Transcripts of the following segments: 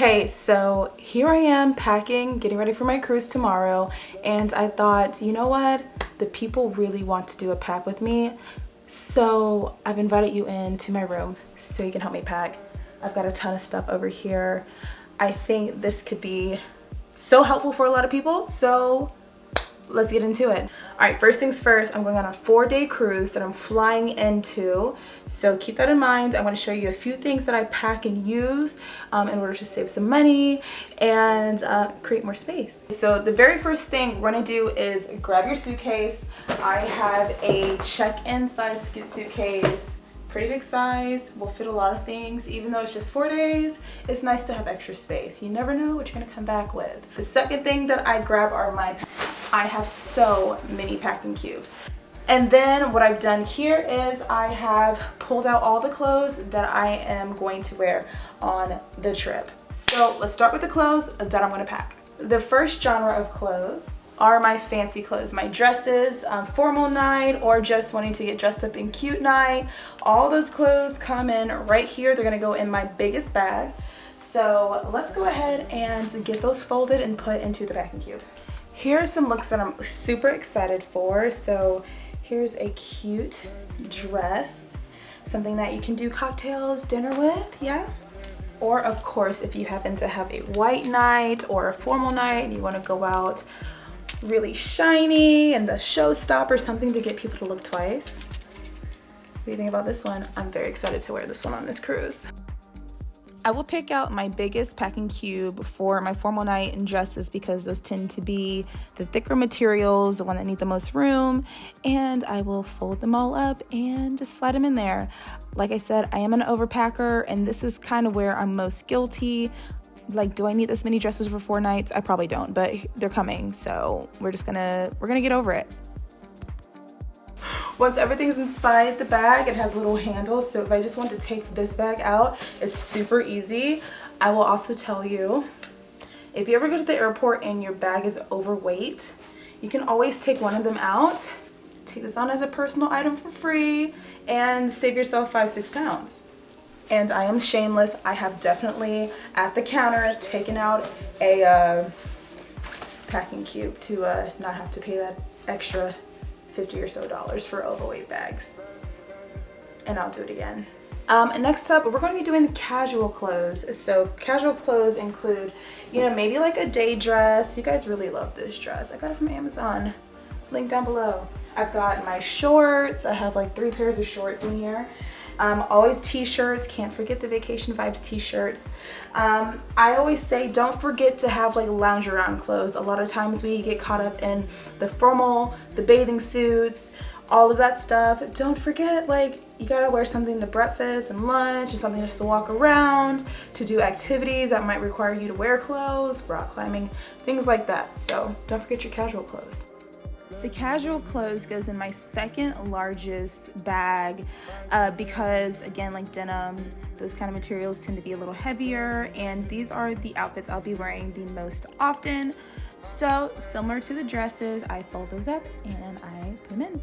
Hey, so here I am packing, getting ready for my cruise tomorrow, and I thought, you know what? The people really want to do a pack with me, so I've invited you into my room so you can help me pack. I've got a ton of stuff over here. I think this could be so helpful for a lot of people, so let's get into it. All right, first things first, I'm going on a 4-day cruise that I'm flying into. So keep that in mind. I want to show you a few things that I pack and use in order to save some money and create more space. So the very first thing we're going to do is grab your suitcase. I have a check-in size suitcase. Pretty big size, will fit a lot of things. Even though it's just 4 days, it's nice to have extra space. You never know what you're gonna come back with. The second thing that I grab are I have so many packing cubes. And then what I've done here is I have pulled out all the clothes that I am going to wear on the trip. So let's start with the clothes that I'm gonna pack. The first genre of clothes are my fancy clothes, my dresses, formal night, or just wanting to get dressed up in cute night. All those clothes come in right here. They're gonna go in my biggest bag. So let's go ahead and get those folded and put into the packing cube. Here are some looks that I'm super excited for. So here's a cute dress, something that you can do cocktails, dinner with, yeah? Or of course, if you happen to have a white night or a formal night and you wanna go out really shiny and the showstopper, something to get people to look twice. What do you think about this one? I'm very excited to wear this one on this cruise. I will pick out my biggest packing cube for my formal night and dresses because those tend to be the thicker materials, the one that need the most room, and I will fold them all up and just slide them in there. Like I said, I am an overpacker, and this is kind of where I'm most guilty. Like, do I need this many dresses for 4 nights? I probably don't, but they're coming, so we're gonna get over it. Once everything's inside the bag, it has little handles, so if I just want to take this bag out, it's super easy. I will also tell you, if you ever go to the airport and your bag is overweight, you can always take one of them out, take this on as a personal item for free, and save yourself 5-6 pounds. And I am shameless. I have definitely at the counter taken out a packing cube to not have to pay that extra $50 or so for overweight bags. And I'll do it again. Next up, we're going to be doing the casual clothes. So casual clothes include, you know, maybe like a day dress. You guys really love this dress. I got it from Amazon. Link down below. I've got my shorts. I have like 3 pairs of shorts in here. Always t-shirts, can't forget the Vacation Vibes t-shirts. I always say don't forget to have like lounge around clothes. A lot of times we get caught up in the formal, the bathing suits, all of that stuff. Don't forget, like, you gotta wear something to breakfast and lunch, or something just to walk around, to do activities that might require you to wear clothes, rock climbing, things like that. So don't forget your casual clothes. The casual clothes goes in my second largest bag because, again, like denim, those kind of materials tend to be a little heavier, and these are the outfits I'll be wearing the most often. So similar to the dresses, I fold those up and I put them in.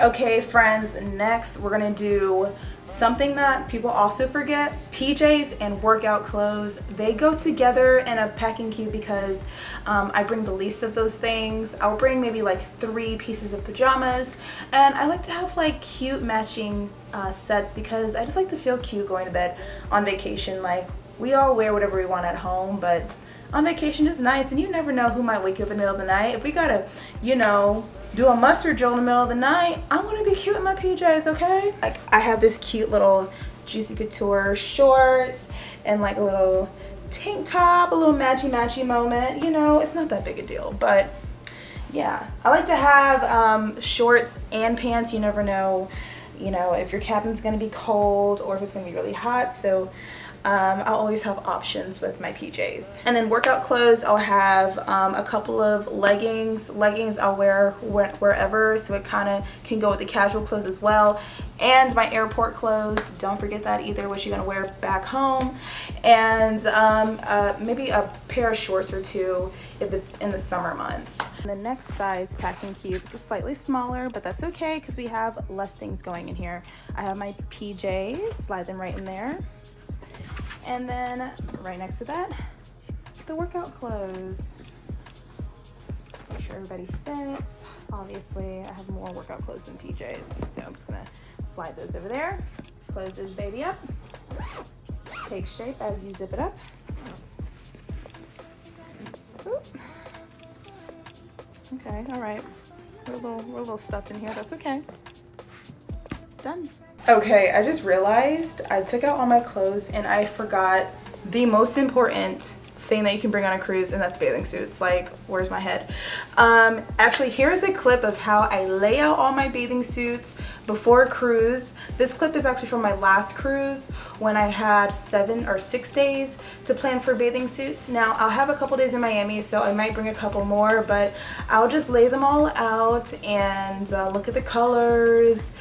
Okay, friends, next we're gonna do something that people also forget. PJs and workout clothes, they go together in a packing cube because I bring the least of those things. I'll bring maybe like 3 pieces of pajamas, and I like to have like cute matching sets because I just like to feel cute going to bed on vacation. Like, we all wear whatever we want at home, but on vacation is nice, and you never know who might wake you up in the middle of the night. If we gotta, you know, do a mustard drill in the middle of the night, I want to be cute in my PJs, okay? Like, I have this cute little Juicy Couture shorts and like a little tank top, a little matchy moment. You know, it's not that big a deal, but yeah. I like to have shorts and pants. You never know, you know, if your cabin's gonna be cold or if it's gonna be really hot. So I'll always have options with my PJs. And then workout clothes, I'll have a couple of leggings. Leggings I'll wear wherever, so it kind of can go with the casual clothes as well. And my airport clothes, don't forget that either, what you're gonna wear back home. And maybe a pair of shorts or 2 if it's in the summer months. And the next size packing cube is slightly smaller, but that's okay because we have less things going in here. I have my PJs, slide them right in there. And then right next to that, the workout clothes. Make sure everybody fits. Obviously, I have more workout clothes than PJs, so I'm just gonna slide those over there. Close this baby up. Take shape as you zip it up. Oop. Okay, all right. We're a little stuffed in here. That's okay. Done. Okay, I just realized I took out all my clothes and I forgot the most important thing that you can bring on a cruise, and that's bathing suits. Like, where's my head? Actually, here's a clip of how I lay out all my bathing suits before a cruise. This clip is actually from my last cruise when I had 7 or 6 days to plan for bathing suits. Now, I'll have a couple days in Miami, so I might bring a couple more, but I'll just lay them all out and look at the colors,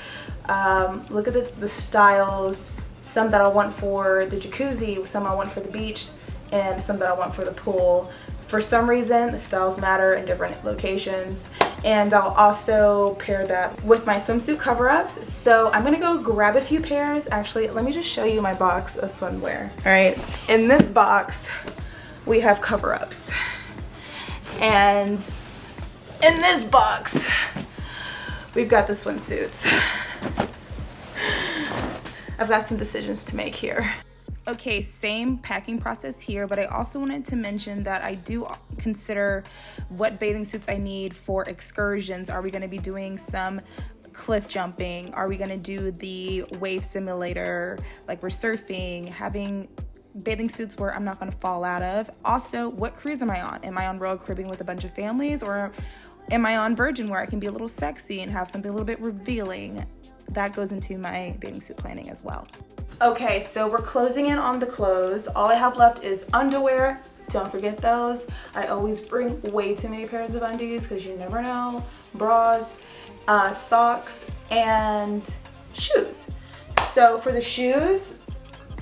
look at the styles, some that I want for the jacuzzi, some I want for the beach, and some that I want for the pool. For some reason, the styles matter in different locations. And I'll also pair that with my swimsuit cover-ups. So I'm gonna go grab a few pairs. Actually, let me just show you my box of swimwear. All right, in this box, we have cover-ups. And in this box, we've got the swimsuits. I've got some decisions to make here. Okay, same packing process here, but I also wanted to mention that I do consider what bathing suits I need for excursions. Are we going to be doing some cliff jumping? Are we going to do the wave simulator like we're surfing? Having bathing suits where I'm not going to fall out of. Also, what cruise am I on? Am I on Royal Caribbean with a bunch of families, or am I on Virgin where I can be a little sexy and have something a little bit revealing? That goes into my bathing suit planning as well. Okay, so we're closing in on the clothes. All I have left is underwear. Don't forget those. I always bring way too many pairs of undies because you never know. Bras, socks, and shoes. So for the shoes,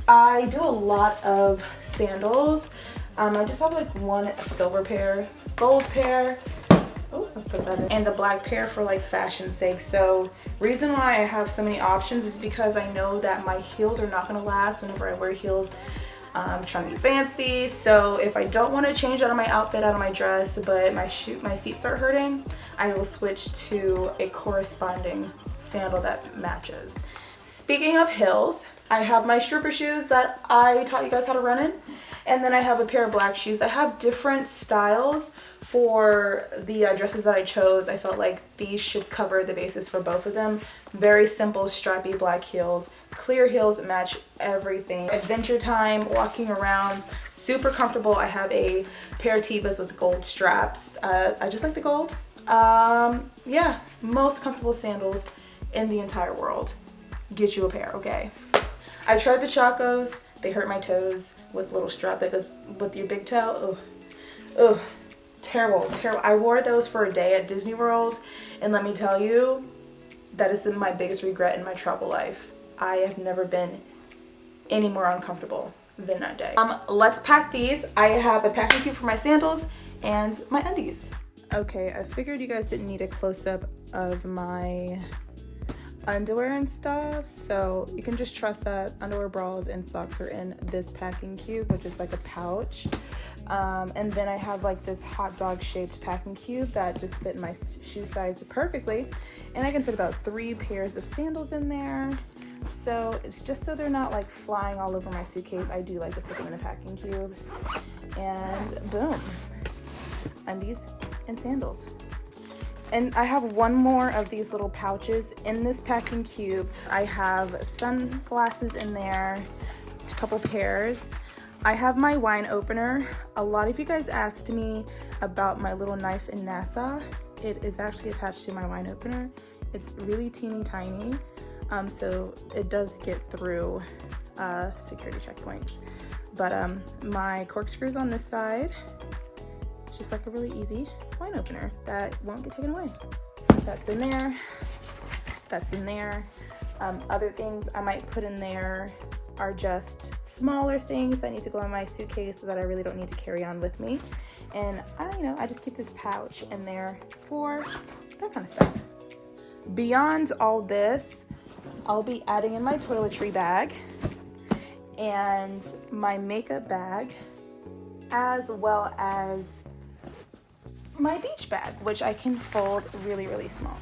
I do a lot of sandals. I just have like one silver pair, gold pair, oh, let's put that in, and the black pair for like fashion's sake. So reason why I have so many options is because I know that my heels are not gonna last whenever I wear heels. I'm trying to be fancy, so if I don't want to change out of my outfit, out of my dress, but my feet start hurting, I will switch to a corresponding sandal that matches. Speaking of heels, I have my stripper shoes that I taught you guys how to run in, and then I have a pair of black shoes. I have different styles for the dresses that I chose. I felt like these should cover the basis for both of them. Very simple, strappy black heels. Clear heels match everything. Adventure time, walking around, super comfortable. I have a pair of Tevas with gold straps. I just like the gold. Yeah, most comfortable sandals in the entire world. Get you a pair, okay? I tried the Chacos. They hurt my toes with a little strap that goes with your big toe. Ugh, terrible, terrible. I wore those for a day at Disney World, and let me tell you, that is my biggest regret in my travel life. I have never been any more uncomfortable than that day. Let's pack these. I have a packing cube for my sandals and my undies. Okay, I figured you guys didn't need a close-up of my underwear and stuff, so you can just trust that underwear, bras, and socks are in this packing cube, which is like a pouch. And then I have like this hot dog shaped packing cube that just fit my shoe size perfectly, and I can fit about 3 pairs of sandals in there. So it's just so they're not like flying all over my suitcase. I do like to put them in a packing cube, and boom, undies and sandals. And I have one more of these little pouches in this packing cube. I have sunglasses in there, a couple pairs. I have my wine opener. A lot of you guys asked me about my little knife in Nassau. It is actually attached to my wine opener. It's really teeny tiny, so it does get through security checkpoints. But my corkscrews on this side. It's just like a really easy wine opener that won't get taken away. That's in there. That's in there. Other things I might put in there are just smaller things that need to go in my suitcase that I really don't need to carry on with me. And I just keep this pouch in there for that kind of stuff. Beyond all this, I'll be adding in my toiletry bag. and my makeup bag, as well as my beach bag, which I can fold really, really small.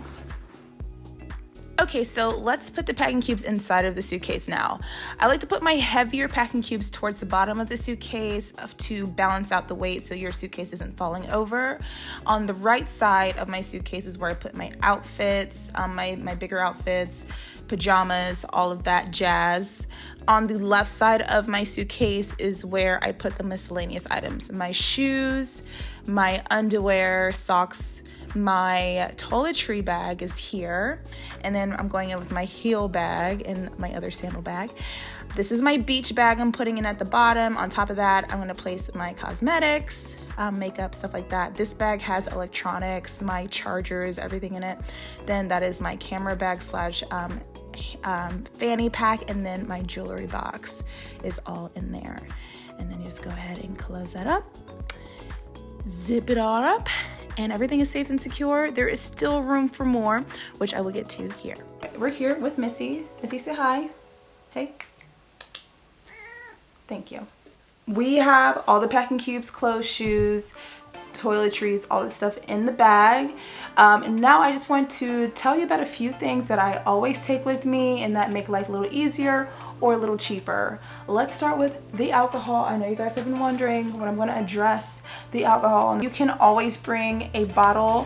Okay, so let's put the packing cubes inside of the suitcase now. I like to put my heavier packing cubes towards the bottom of the suitcase to balance out the weight so your suitcase isn't falling over. On the right side of my suitcase is where I put my outfits, my bigger outfits, pajamas, all of that jazz. On the left side of my suitcase is where I put the miscellaneous items, my shoes, my underwear, socks. My toiletry bag is here, and then I'm going in with my heel bag and my other sandal bag. This is my beach bag I'm putting in at the bottom. On top of that, I'm going to place my cosmetics, makeup, stuff like that. This bag has electronics, my chargers, everything in it. Then that is my camera bag slash fanny pack, and then my jewelry box is all in there. And then you just go ahead and close that up, zip it all up, and everything is safe and secure. There is still room for more, which I will get to here. We're here with Missy. Missy, say hi. Hey. Thank you. We have all the packing cubes, clothes, shoes, toiletries, all this stuff in the bag. And now I just want to tell you about a few things that I always take with me and that make life a little easier or a little cheaper. Let's start with the alcohol. I know you guys have been wondering when I'm going to address the alcohol. You can always bring a bottle,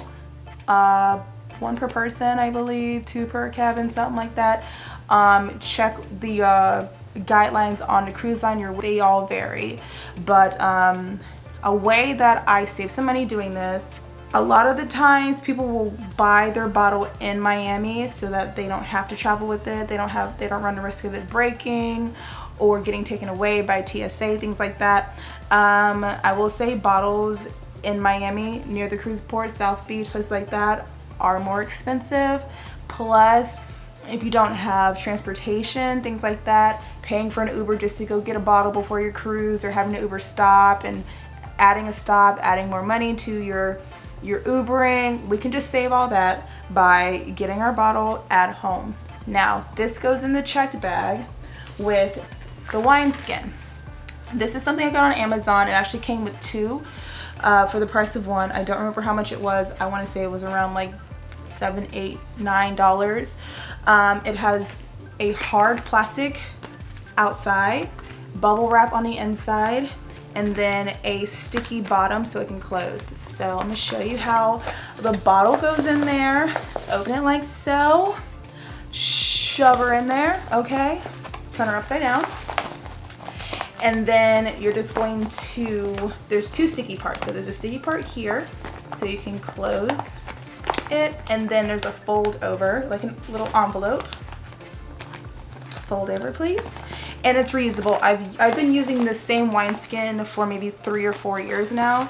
1 per person, I believe, 2 per cabin, something like that. Check the guidelines on the cruise line. They all vary, but a way that I save some money doing this, a lot of the times people will buy their bottle in Miami so that they don't have to travel with it. They don't run the risk of it breaking or getting taken away by TSA, things like that. I will say bottles in Miami near the cruise port, South Beach, places like that are more expensive. Plus, if you don't have transportation, things like that, paying for an Uber just to go get a bottle before your cruise, or having an Uber stop and adding more money to your Ubering, we can just save all that by getting our bottle at home. Now, this goes in the checked bag with the wineskin. This is something I got on Amazon. It actually came with 2 for the price of 1. I don't remember how much it was. I want to say it was around like $7, $8, $9. It has a hard plastic outside, bubble wrap on the inside, and then a sticky bottom so it can close. So I'm gonna show you how the bottle goes in there. Just open it like so, shove her in there, okay? Turn her upside down. And then you're just going to, there's 2 sticky parts. So there's a sticky part here, so you can close it, and then there's a fold over, like a little envelope. Fold over, please. And it's reusable. I've been using the same wineskin for maybe 3 or 4 years now.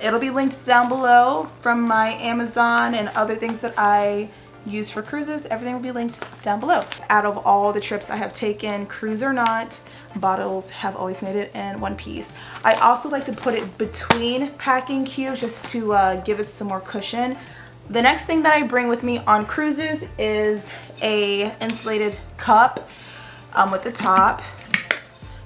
It'll be linked down below from my Amazon and other things that I use for cruises. Everything will be linked down below. Out of all the trips I have taken, cruise or not, bottles have always made it in one piece. I also like to put it between packing cubes just to give it some more cushion. The next thing that I bring with me on cruises is a insulated cup with the top.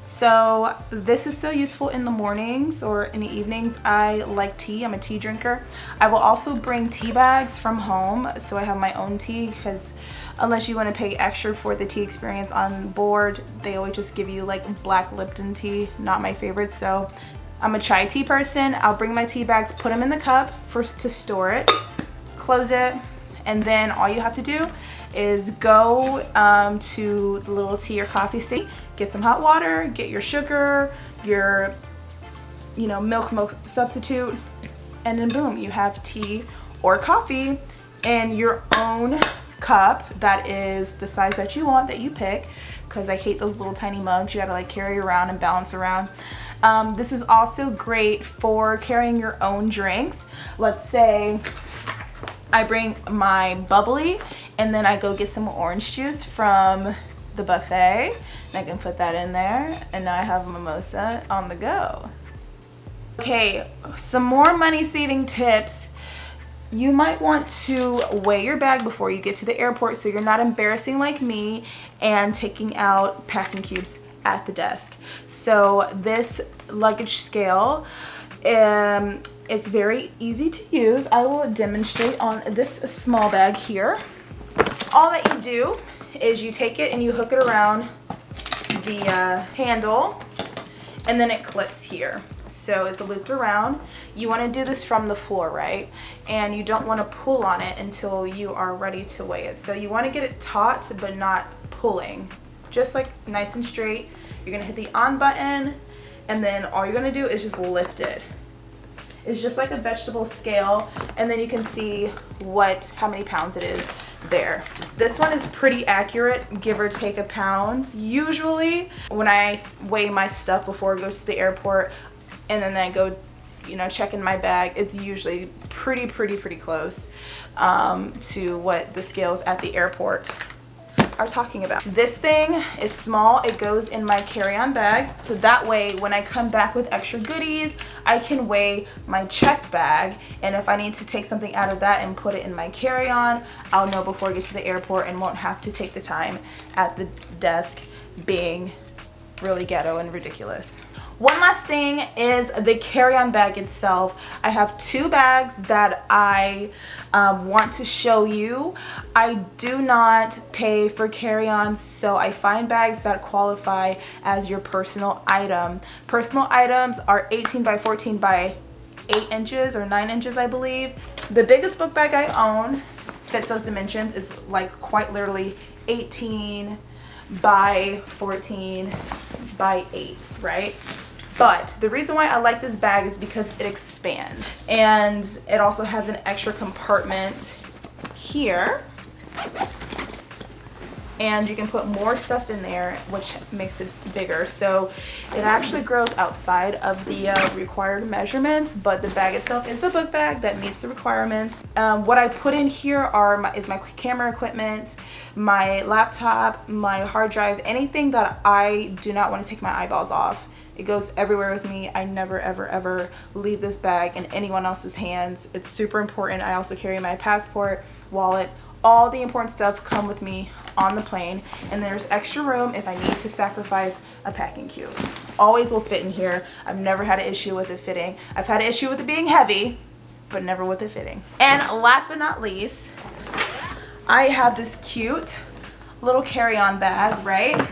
So this is so useful in the mornings or in the evenings. I like tea. I'm a tea drinker. I will also bring tea bags from home, so I have my own tea, because unless you want to pay extra for the tea experience on board, they always just give you like black Lipton tea, not my favorite. So I'm a chai tea person. I'll bring my tea bags, put them in the cup to store it, close it, and then all you have to do is go to the little tea or coffee station, get some hot water, get your sugar, your milk substitute, and then boom, you have tea or coffee in your own cup that is the size that you want, that you pick, because I hate those little tiny mugs you gotta like carry around and balance around. This is also great for carrying your own drinks. Let's say I bring my bubbly and then I go get some orange juice from the buffet, and I can put that in there, and now I have a mimosa on the go. Okay, some more money saving tips. You might want to weigh your bag before you get to the airport so you're not embarrassing like me and taking out packing cubes at the desk. So this luggage scale, it's very easy to use. I will demonstrate on this small bag here. All that you do is you take it and you hook it around the handle, and then it clips here. So it's looped around. You want to do this from the floor, right? And you don't want to pull on it until you are ready to weigh it. So you want to get it taut but not pulling. Just like nice and straight. You're going to hit the on button, and then all you're going to do is just lift it. It's just like a vegetable scale, and then you can see how many pounds it is there. This one is pretty accurate, give or take a pound. Usually when I weigh my stuff before I go to the airport and then I go, you know, check in my bag, it's usually pretty close to what the scales at the airport are talking about. This thing is small. It goes in my carry-on bag, so that way when I come back with extra goodies, I can weigh my checked bag, and if I need to take something out of that and put it in my carry-on, I'll know before I get to the airport and won't have to take the time at the desk being really ghetto and ridiculous. One last thing is the carry-on bag itself. I have two bags that I want to show you. I do not pay for carry-ons, so I find bags that qualify as your personal item. Personal items are 18 by 14 by 8 inches or 9 inches, I believe. The biggest book bag I own fits those dimensions. It's like quite literally 18 by 14 by 8, right? But the reason why I like this bag is because it expands, and it also has an extra compartment here, and you can put more stuff in there, which makes it bigger. So it actually grows outside of the required measurements, but the bag itself is a book bag that meets the requirements. What I put in here is my camera equipment, my laptop, my hard drive, anything that I do not want to take my eyeballs off. It goes everywhere with me. I never ever leave this bag in anyone else's hands. It's super important. I also carry my passport, wallet, all the important stuff come with me on the plane, and there's extra room if I need to sacrifice a packing cube. Always will fit in here. I've never had an issue with it fitting. I've had an issue with it being heavy, but never with it fitting. And last but not least, I have this cute little carry-on bag, right?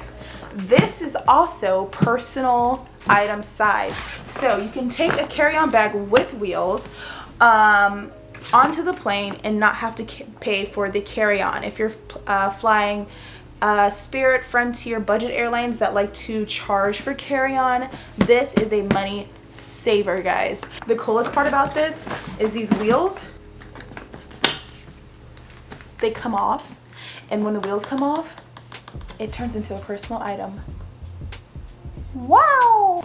This is also personal item size. So you can take a carry-on bag with wheels onto the plane and not have to pay for the carry-on. If you're flying Spirit, Frontier, budget airlines that like to charge for carry-on, this is a money saver, guys. The coolest part about this is these wheels, they come off, and when the wheels come off, it turns into a personal item. Wow!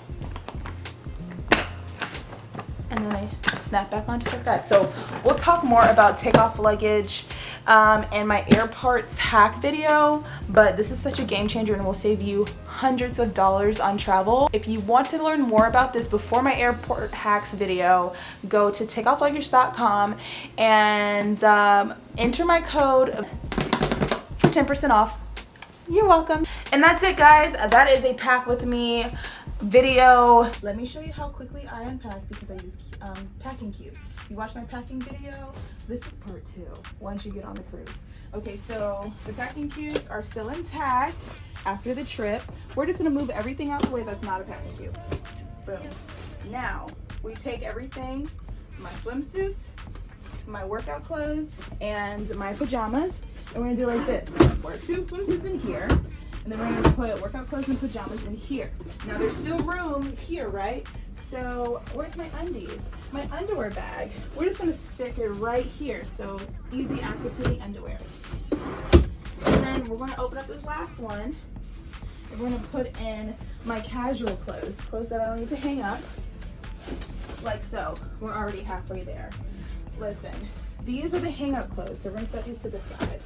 And then I snap back on just like that. So we'll talk more about takeoff luggage and my airports hack video, but this is such a game changer and will save you hundreds of dollars on travel. If you want to learn more about this before my airport hacks video, go to takeoffluggage.com and enter my code for 10% off. You're welcome. And that's it, guys. That is a pack with me video. Let me show you how quickly I unpack because I use packing cubes. You watch my packing video, this is part 2 once you get on the cruise. Okay, so the packing cubes are still intact after the trip. We're just gonna move everything out the way that's not a packing cube. Boom. Now we take everything, my swimsuits, my workout clothes, and my pajamas, and we're gonna do like this. Swimsuits in here, and then we're gonna put workout clothes and pajamas in here. Now there's still room here, right? So where's my undies? My underwear bag, we're just gonna stick it right here, so easy access to the underwear. And then we're gonna open up this last one, and we're gonna put in my casual clothes that I don't need to hang up, like so. We're already halfway there. Listen, these are the hang-up clothes, so we're gonna set these to the side.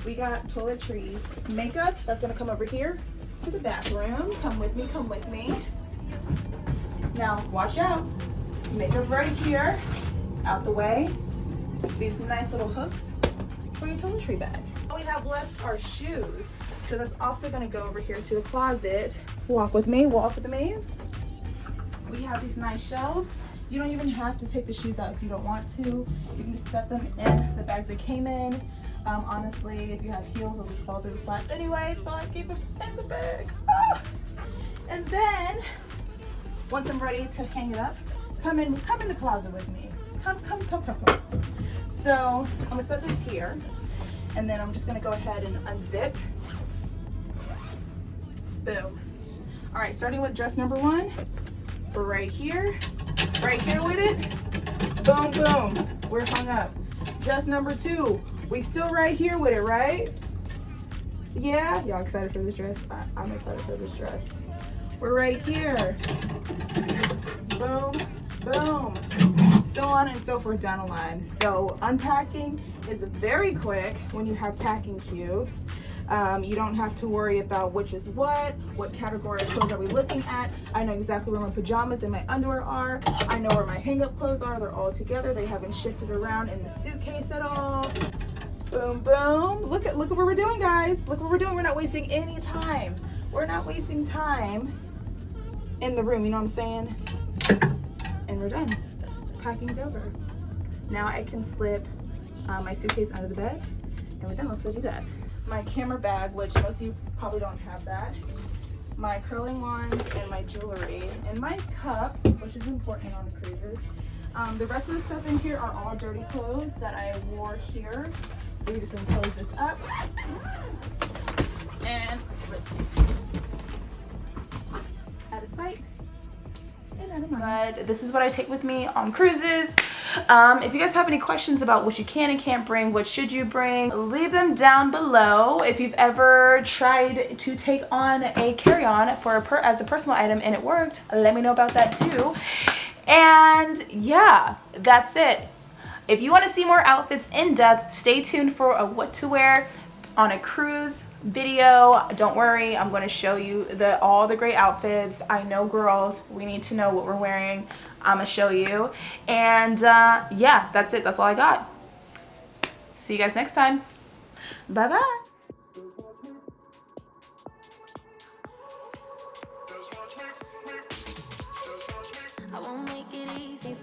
We got toiletries, makeup, that's gonna come over here to the bathroom. Come with me, come with me. Now, watch out. Makeup right here, out the way. These nice little hooks for your toiletry bag. All we have left are shoes. So that's also gonna go over here to the closet. Walk with me, walk with me. We have these nice shelves. You don't even have to take the shoes out if you don't want to. You can just set them in the bags they came in. Honestly, if you have heels, they'll just fall through the slats anyway, so I keep it in the bag. Ah! And then, once I'm ready to hang it up, come in the closet with me. Come. So I'm gonna set this here, and then I'm just gonna go ahead and unzip. Boom. All right, starting with dress number 1. We're right here with it. Boom, boom. We're hung up. Dress number 2. We still right here with it, right? Yeah, y'all excited for this dress? I'm excited for this dress. We're right here. Boom, boom. So on and so forth down the line. So unpacking is very quick when you have packing cubes. You don't have to worry about which is what category of clothes are we looking at. I know exactly where my pajamas and my underwear are. I know where my hang-up clothes are. They're all together. They haven't shifted around in the suitcase at all. Boom, boom. Look at what we're doing, guys. Look what we're doing. We're not wasting any time. We're not wasting time in the room, you know what I'm saying? And we're done. Packing's over. Now I can slip my suitcase under the bed, and we're done. Let's go do that. My camera bag, which most of you probably don't have that. My curling wands and my jewelry, and my cup, which is important on the cruises. The rest of the stuff in here are all dirty clothes that I wore here. We're just gonna close this up. And out of sight and out of mind. But this is what I take with me on cruises. If you guys have any questions about what you can and can't bring, what should you bring, leave them down below. If you've ever tried to take on a carry-on as a personal item and it worked, let me know about that too. And yeah, that's it. If you want to see more outfits in depth, stay tuned for a what to wear on a cruise video. Don't worry, I'm going to show you all the great outfits. I know, girls, we need to know what we're wearing. I'm gonna show you. And yeah, that's it. That's all I got. See you guys next time. Bye bye. I won't make it easy.